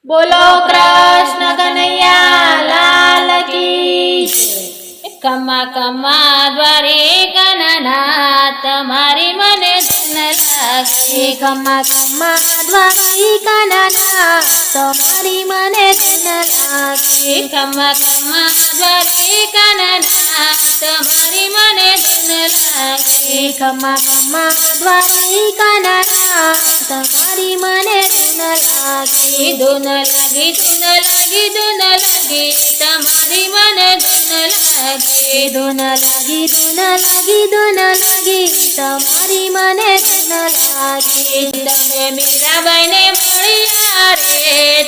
बोलो कृष्ण कन्हैया लाल की जय। कमा कमा द्वारिकानाथ તમારી મને ધૂન લાગે। કમા કમા દ્વારિકાનાથ તમારી મને ધૂન લાગે। કમા કમા દ્વારિકાનાથ તમારી મને ધૂન લાગે। કમા કમા દ્વારિકાનાથ તમારી મને ધૂન લાગે। ધૂન લાગી ધૂન લાગી ધૂન લાગી તમારી મને ધૂન લાગે। ધૂન લાગી ધૂન લાગી ધૂન લાગી તમારી મને ધૂન લાગે। તમે મીરાબાઈને મળ્યા રે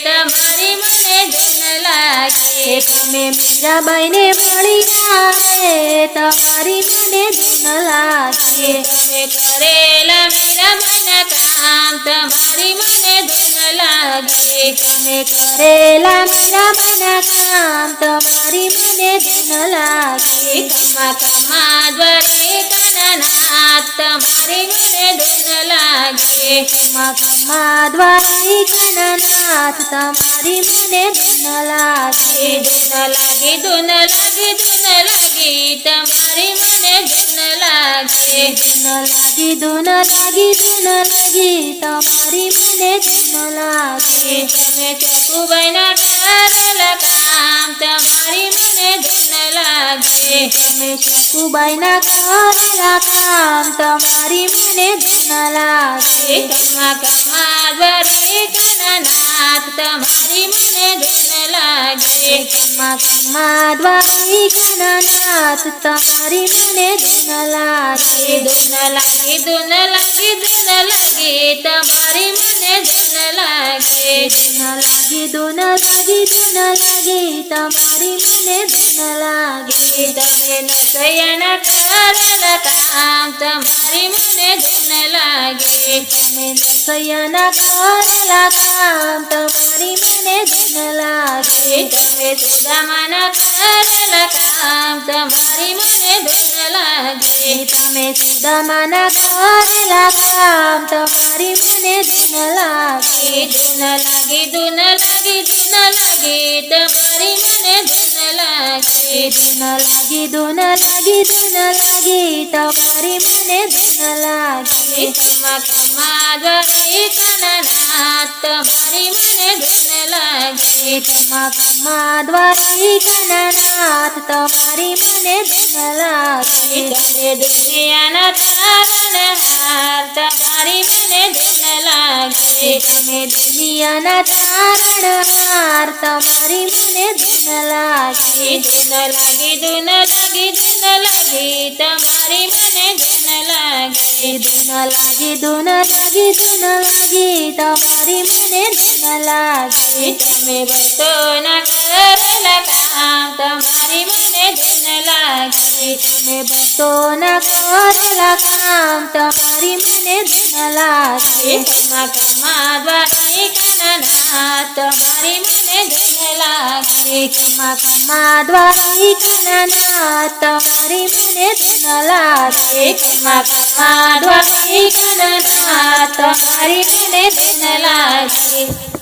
તમારી મને ધૂન લાગે। તમે મીરાબાઈને મળ્યા રે તમારી મને ધૂન લાગે। તમે કરેલા મીરાબાઈના કામ તમારી મને ધૂન લાગે। તમે કરેલા મીરાબાઈના કામ તમારી મને ધૂન લાગે। કમા કમા દ્વારિકાનાથ તમારી મને ધૂન લાગે। કમા કમા દ્વારિકાનાથ તમારી મને ધૂન લાગે। ધૂન લાગી ધૂન લાગી ધૂન લાગી તમારી મને ધૂન લાગે। ધૂન લાગી ધૂન લાગી ધૂન લાગી તમારી મને ધૂન લાગે। તમે ચકુબાઈના કરેલા કામ તમારી મને ધૂન લાગે। તમે શકુબાઈના કરેલા કામ તમારી મને ધૂન લાગે। કમા કમા દ્વારિકાનાથ તમારી મને ધૂન લાગે। કમા કમા દ્વારિકાનાથ તમારી મને ધૂન લાગે। ધૂન લાગી ધૂન લાગી ધૂન લાગી તમારી મને ધૂન લાગે। ધૂન લાગી ધૂન લાગી ધૂન લાગી તમારી મને ધૂન લાગે। તમે નસૈયાના કરેલા કામ તમારી મને ધૂન લાગે। તમે નસૈયાના કરેલા કામ તમારી મને ધૂન લાગે। તમે સુદામાના કરેલા કામ તમારી મને ધૂન લાગે। તમે સુદામાના કરેલા કામ તમારી મને ધૂન લાગે। ધૂન લાગી ધૂન લાગી ધૂન લાગી તમારી મને ધૂન લાગે। ધૂન લાગી ધૂન લાગી ધૂન લાગી તમારી મને ધૂન લાગે। કમા કમા દ્વારિકાનાથ તમારી મને ધૂન લાગે। કમા કમા દ્વારિકાનાથ તમારી મને ધૂન લાગે। તમે દુનિયાના તારણહાર તમારી મને ધૂન લાગે। તમે દુનિયાના તારણહાર તમારી મને ધૂન લાગે। ધૂન લાગી ધૂન લાગી ધૂન લાગી તમારી મને ધૂન લાગે। ધૂન લાગી ધૂન લાગી ધૂન લાગી તમારી મને ધૂન લાગે। તમે ભક્તોના કરેલા કામ તમારી મને ધૂન લાગે। તમે ભક્તોના કરેલા કામ તમારી મને ધૂન લાગે। કમા કમા દ્વારિકાનાથ તમારી મને ધૂન લાગે। કમા કમા દ્વારિકાનાથ તમારી મને ધૂન લાગે। કમા કમા દ્વારિકાનાથ તમારી મને ધૂન લાગે।